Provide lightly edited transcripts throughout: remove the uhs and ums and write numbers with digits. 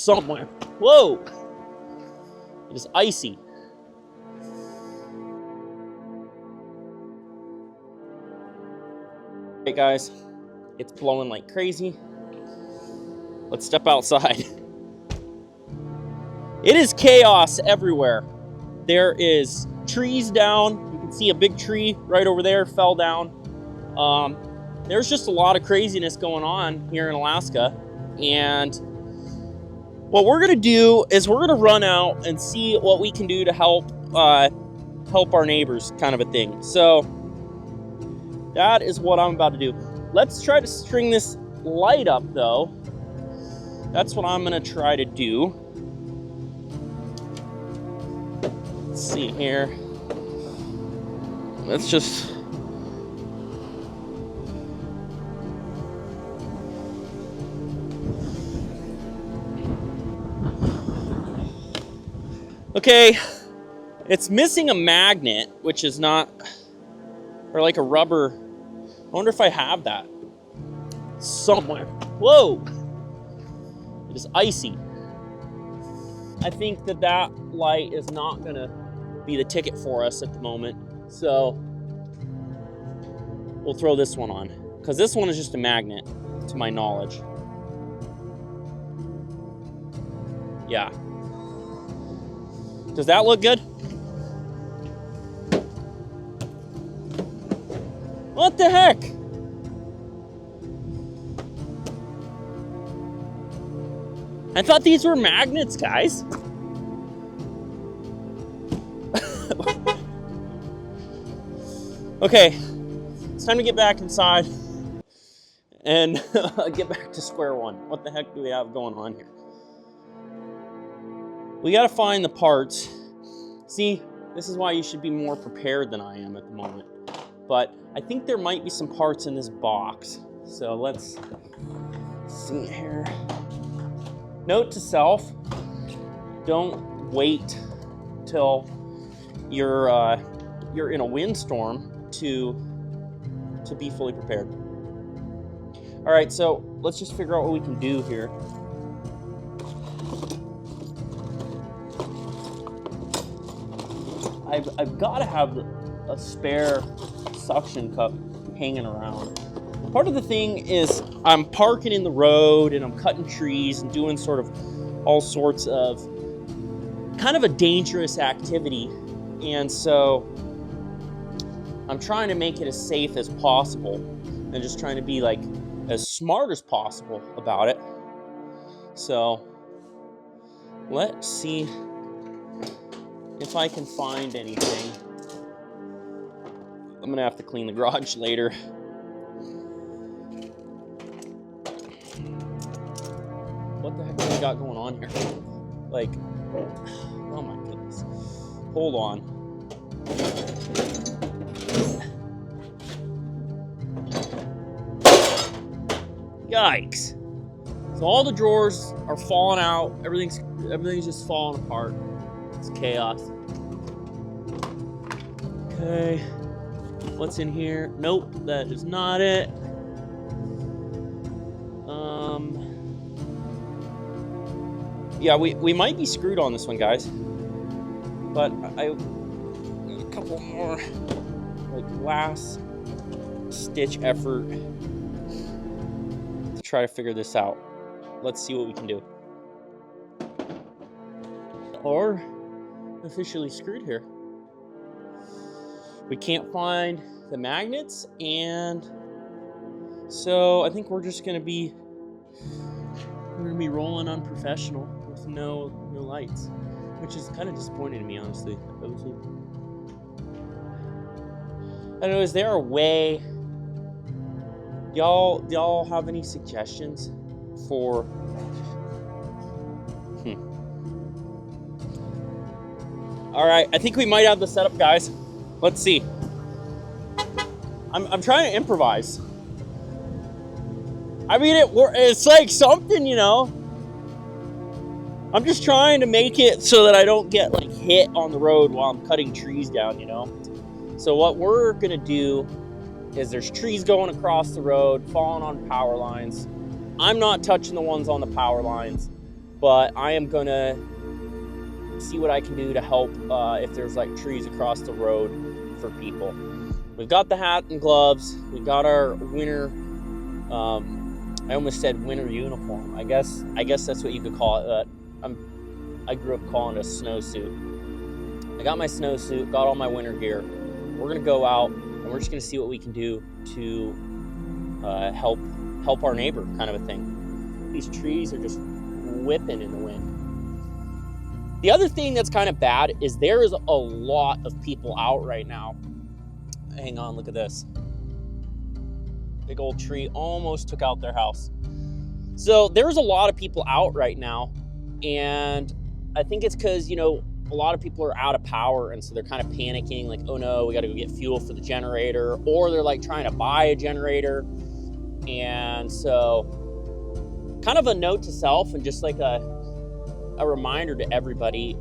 somewhere. Whoa! It is icy. Hey guys, it's blowing like crazy. Let's step outside. It is chaos everywhere. There is trees down. You can see a big tree right over there fell down. There's just a lot of craziness going on here in Alaska. And what we're gonna do is we're gonna run out and see what we can do to help our neighbors, kind of a thing. So that is what I'm about to do. Let's try to string this light up though. That's what I'm gonna try to do. Let's see here. Let's just... Okay, it's missing a magnet, which is not, or like a rubber. I wonder if I have that somewhere. Whoa, it is icy. I think that light is not gonna be the ticket for us at the moment. So we'll throw this one on, because this one is just a magnet, to my knowledge. Yeah. Does that look good? What the heck? I thought these were magnets, guys. Okay, it's time to get back inside and get back to square one. What the heck do we have going on here? We gotta find the parts. See, this is why you should be more prepared than I am at the moment. But I think there might be some parts in this box. So let's see here. Note to self, don't wait till you're in a windstorm to be fully prepared. All right, so let's just figure out what we can do here. I've got to have a spare suction cup hanging around. Part of the thing is I'm parking in the road and I'm cutting trees and doing sort of all sorts of kind of a dangerous activity. And so I'm trying to make it as safe as possible and just trying to be like as smart as possible about it. So let's see if I can find anything. I'm gonna have to clean the garage later. What the heck do we got going on here? Like, oh my goodness. Hold on. Yikes. So all the drawers are falling out. Everything's just falling apart. It's chaos. Okay, what's in here? Nope, that is not it. Yeah, we might be screwed on this one, guys. But I need a couple more, like, last stitch effort to try to figure this out. Let's see what we can do. Or officially screwed here. We can't find the magnets, and so I think we're just gonna be rolling unprofessional with no lights, which is kind of disappointing to me, honestly. I don't know, is there a way? Y'all have any suggestions for All right, I think we might have the setup, guys. Let's see. I'm trying to improvise. I mean, it's like something, you know. I'm just trying to make it so that I don't get like hit on the road while I'm cutting trees down, you know. So what we're gonna do is there's trees going across the road, falling on power lines. I'm not touching the ones on the power lines. but I am gonna see what I can do to help if there's like trees across the road for people. We've got the hat and gloves. We got our winter, I almost said winter uniform. I guess that's what you could call it. I grew up calling it a snowsuit. I got my snowsuit, got all my winter gear. We're gonna go out and we're just gonna see what we can do to help our neighbor, kind of a thing. These trees are just whipping in the wind. The other thing that's kind of bad is there is a lot of people out right now. Hang on, look at this. Big old tree almost took out their house. So there's a lot of people out right now, and I think it's because, you know, a lot of people are out of power, and so they're kind of panicking, like, oh no, we got to go get fuel for the generator, or they're like trying to buy a generator. And so kind of a note to self and just like a reminder to everybody,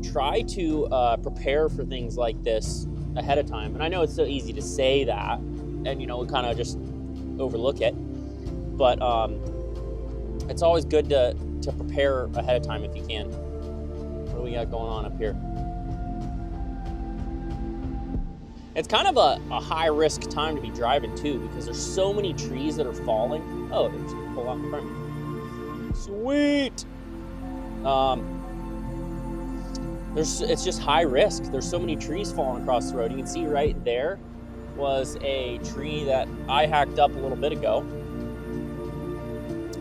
try to prepare for things like this ahead of time. And I know it's so easy to say that, and you know, we kind of just overlook it, but it's always good to prepare ahead of time if you can. What do we got going on up here? It's kind of a high risk time to be driving too, because there's so many trees that are falling. Oh, they're just gonna pull out in front of me. Sweet. It's just high risk. There's so many trees falling across the road. You can see right there was a tree that I hacked up a little bit ago.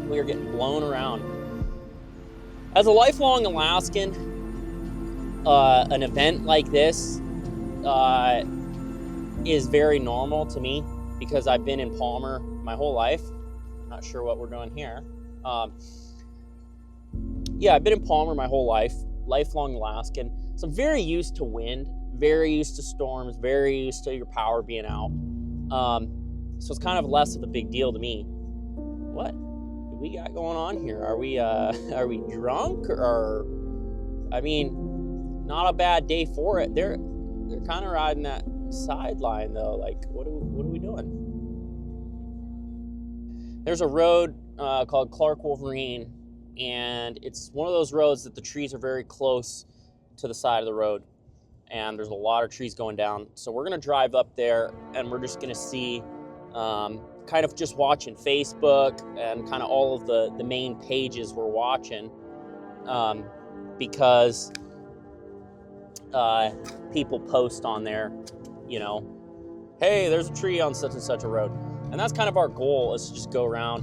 We are getting blown around. As a lifelong Alaskan, an event like this is very normal to me because I've been in Palmer my whole life. Not sure what we're doing here. Yeah, I've been in Palmer my whole life, lifelong Alaskan. So I'm very used to wind, very used to storms, very used to your power being out. So it's kind of less of a big deal to me. What do we got going on here? Are we drunk, or, I mean, not a bad day for it. They're kind of riding that sideline though. Like, what are we doing? There's a road called Clark Wolverine, and it's one of those roads that the trees are very close to the side of the road, and there's a lot of trees going down. So we're gonna drive up there, and we're just gonna see, kind of just watching Facebook and kind of all of the main pages we're watching, because people post on there, you know, hey, there's a tree on such and such a road. And that's kind of our goal, is to just go around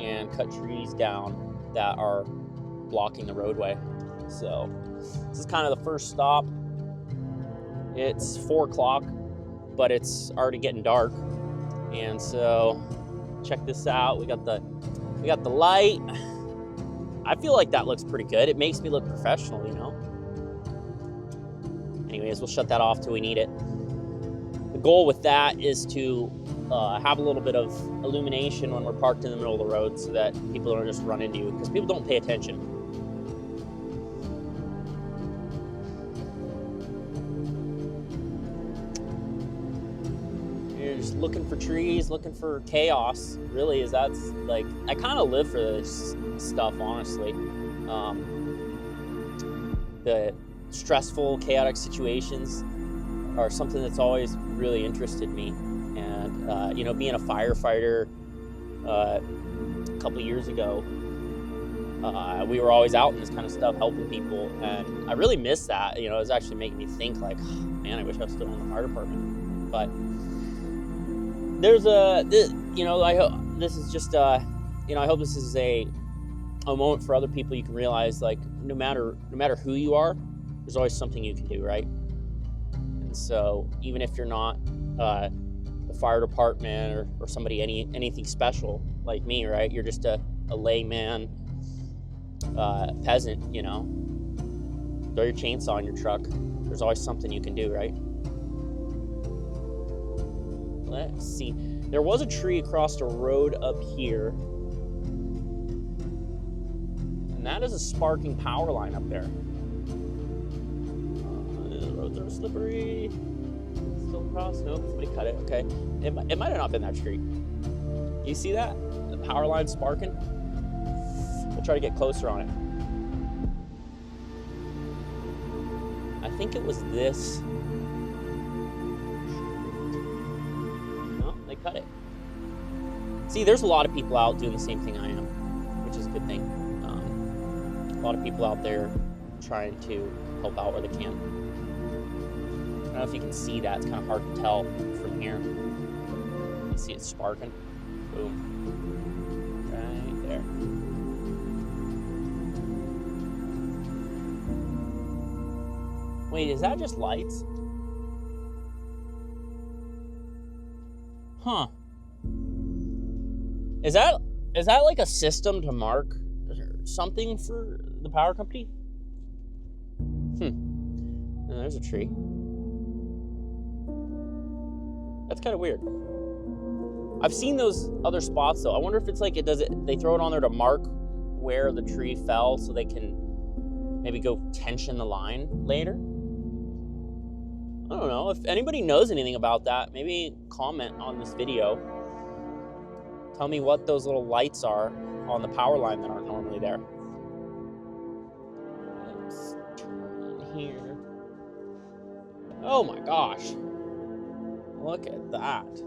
and cut trees down that are blocking the roadway. So this is kind of the first stop. It's 4 o'clock, but it's already getting dark. And so check this out. We got the light. I feel like that looks pretty good. It makes me look professional, you know? Anyways, we'll shut that off till we need it. The goal with that is to have a little bit of illumination when we're parked in the middle of the road, so that people don't just run into you, because people don't pay attention. You're just looking for trees, looking for chaos, really, is that's like, I kind of live for this stuff, honestly. The stressful, chaotic situations are something that's always really interested me. And, you know, being a firefighter a couple years ago, we were always out in this kind of stuff, helping people. And I really miss that. You know, it was actually making me think, like, oh, man, I wish I was still in the fire department. But there's you know, I hope this is just, you know, I hope this is a moment for other people. You can realize, like, no matter who you are, there's always something you can do, right? And so even if you're not the fire department or somebody, anything special like me, right? You're just a layman, peasant, you know? Throw your chainsaw in your truck. There's always something you can do, right? Let's see. There was a tree across the road up here, and that is a sparking power line up there. The roads are slippery. Still across? Nope, somebody cut it. Okay. It might have not been that tree. You see that? The power line sparking? We'll try to get closer on it. I think it was this. No, they cut it. See, there's a lot of people out doing the same thing I am, which is a good thing. A lot of people out there trying to help out where they can. I don't know if you can see that. It's kind of hard to tell from here. You see it sparking? Boom. Right there. Wait, is that just lights? Huh. Is that like a system to mark something for the power company? Oh, there's a tree. That's kind of weird. I've seen those other spots though. I wonder if it's like they throw it on there to mark where the tree fell so they can maybe go tension the line later. I don't know. If anybody knows anything about that, maybe comment on this video. Tell me what those little lights are on the power line that aren't normally there. Let's turn in here. Oh my gosh. Look at that.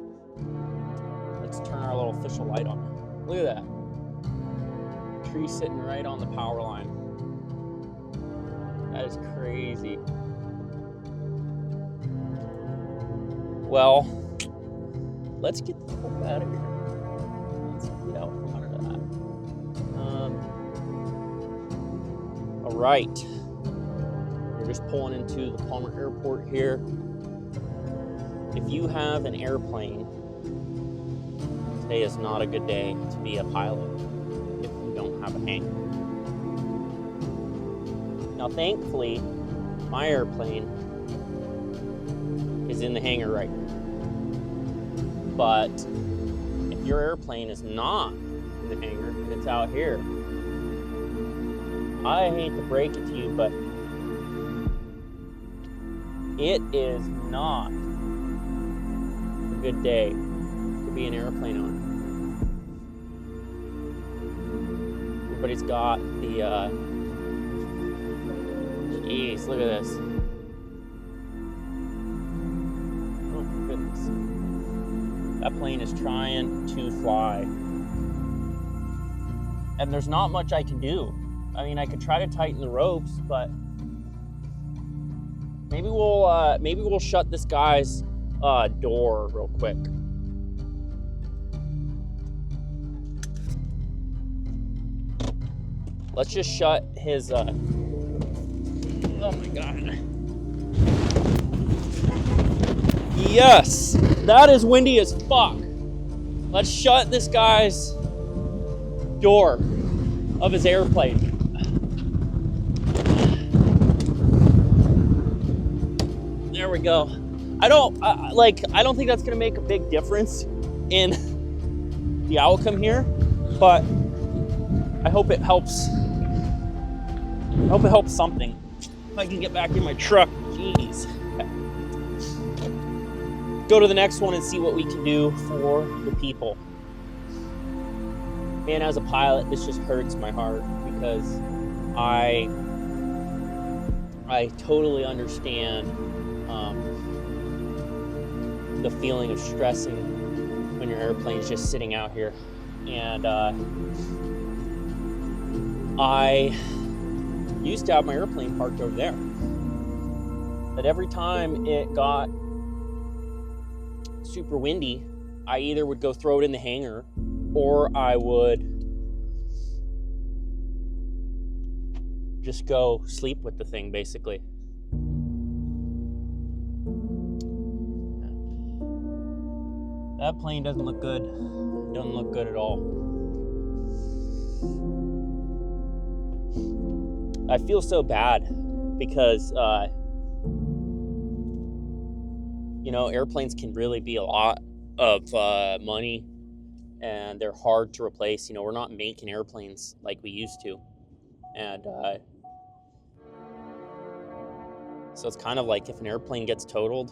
Let's turn our little official light on. Look at that. Tree sitting right on the power line. That is crazy. Well, let's get the fuck out of here. Let's get out from under that. All right. We're just pulling into the Palmer Airport here. If you have an airplane, today is not a good day to be a pilot if you don't have a hangar. Now, thankfully, my airplane is in the hangar right now. But if your airplane is not in the hangar, it's out here. I hate to break it to you, but it is not a good day to be an airplane owner. Everybody's got the, jeez, look at this. Oh my goodness. That plane is trying to fly. And there's not much I can do. I mean, I could try to tighten the ropes, but maybe we'll shut this guy's door real quick. Let's just shut his oh my god. Yes, that is windy as fuck. Let's shut this guy's door of his airplane. There we go. I don't think that's gonna make a big difference in the outcome here, but I hope it helps. I hope it helps something. If I can get back in my truck, jeez. Go to the next one and see what we can do for the people. Man, as a pilot, this just hurts my heart because I totally understand the feeling of stressing when your airplane's just sitting out here. And I used to have my airplane parked over there. But every time it got super windy, I either would go throw it in the hangar or I would just go sleep with the thing, basically. That plane doesn't look good. It doesn't look good at all. I feel so bad because airplanes can really be a lot of money, and they're hard to replace. We're not making airplanes like we used to, and so it's kind of like if an airplane gets totaled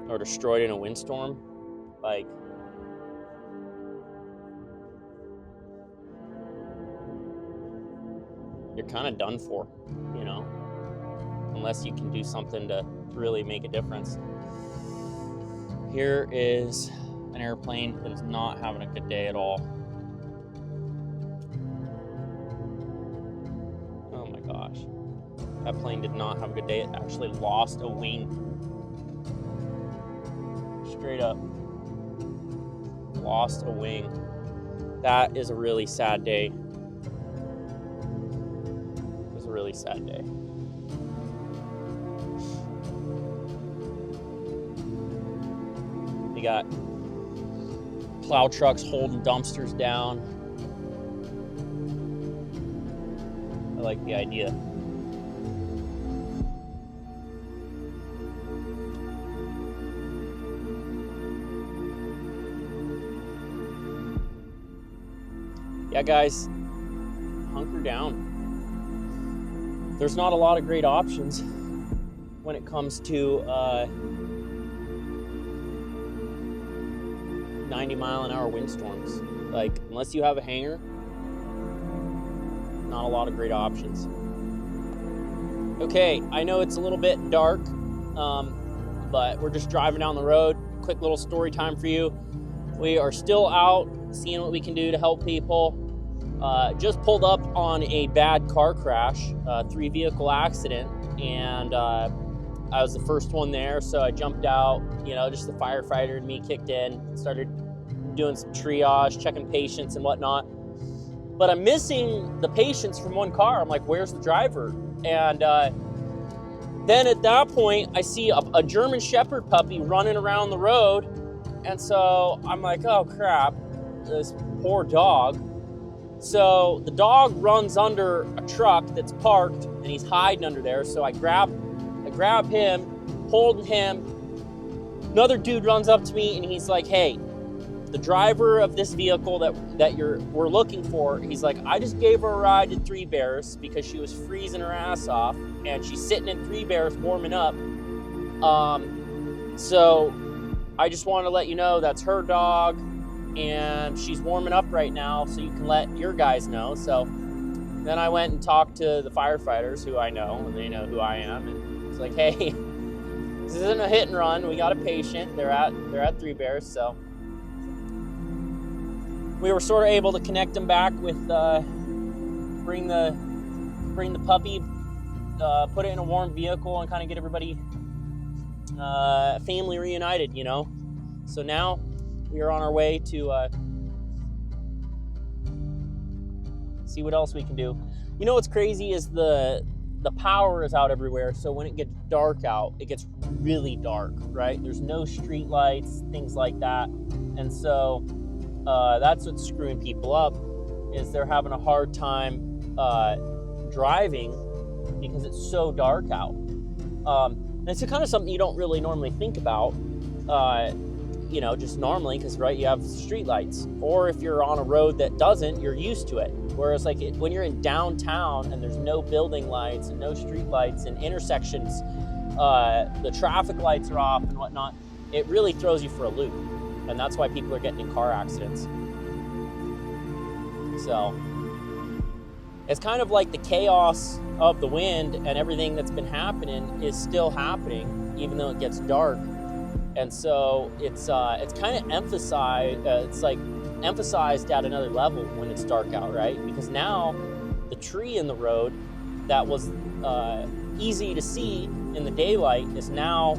or destroyed in a windstorm, like you're kind of done for, unless you can do something to really make a difference. Here is an airplane that is not having a good day at all. Oh my gosh. That plane did not have a good day. It actually lost a wing. Straight up. Lost a wing. That is a really sad day. It was a really sad day. We got plow trucks holding dumpsters down. I like the idea. Yeah, guys, hunker down. There's not a lot of great options when it comes to 90-mile-an-hour windstorms. Like, unless you have a hangar, not a lot of great options. Okay, I know it's a little bit dark, but we're just driving down the road. Quick little story time for you. We are still out seeing what we can do to help people. Just pulled up on a bad car crash, 3-vehicle accident, and I was the first one there, so I jumped out. You know, just the firefighter and me kicked in, started doing some triage, checking patients and whatnot. But I'm missing the patients from one car. I'm like, where's the driver? And then at that point, I see a German Shepherd puppy running around the road. And so I'm like, oh crap, this poor dog. So the dog runs under a truck that's parked and he's hiding under there. So I grab him, holding him. Another dude runs up to me and he's like, hey, the driver of this vehicle that we're looking for, he's like, I just gave her a ride to Three Bears because she was freezing her ass off and she's sitting in Three Bears warming up. So I just want to let you know that's her dog and she's warming up right now, so you can let your guys know. So then I went and talked to the firefighters who I know, and they know who I am, and it's like, hey, this isn't a hit and run. We got a patient. They're at Three Bears. So we were sort of able to connect them back with bring the puppy, put it in a warm vehicle, and kind of get everybody family reunited, you know. So now we are on our way to see what else we can do. You know what's crazy is the power is out everywhere, so when it gets dark out, it gets really dark, right? There's no street lights, things like that. And so that's what's screwing people up, is they're having a hard time driving because it's so dark out. And it's kind of something you don't really normally think about, you know, just normally, because, right, you have street lights. Or if you're on a road that doesn't, you're used to it. Whereas, like, when you're in downtown and there's no building lights and no street lights and intersections, the traffic lights are off and whatnot, it really throws you for a loop. And that's why people are getting in car accidents. So it's kind of like the chaos of the wind and everything that's been happening is still happening, even though it gets dark. And so it's kind of emphasized. It's like emphasized at another level when it's dark out, right? Because now the tree in the road that was easy to see in the daylight is now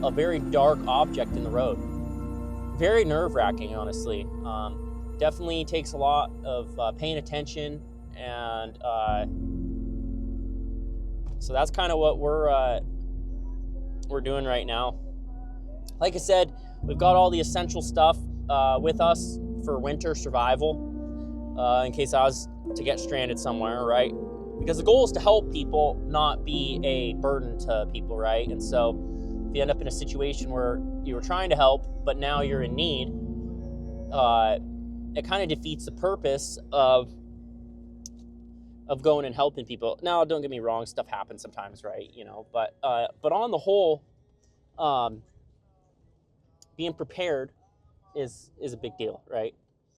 a very dark object in the road. Very nerve-wracking, honestly. Definitely takes a lot of paying attention, and so that's kind of what we're doing right now. Like I said, we've got all the essential stuff with us for winter survival, in case I was to get stranded somewhere, right? Because the goal is to help people, not be a burden to people, right? And so if you end up in a situation where you were trying to help, but now you're in need, it kind of defeats the purpose of going and helping people. Now, don't get me wrong, stuff happens sometimes, right? You know, but on the whole, being prepared is a big deal, right?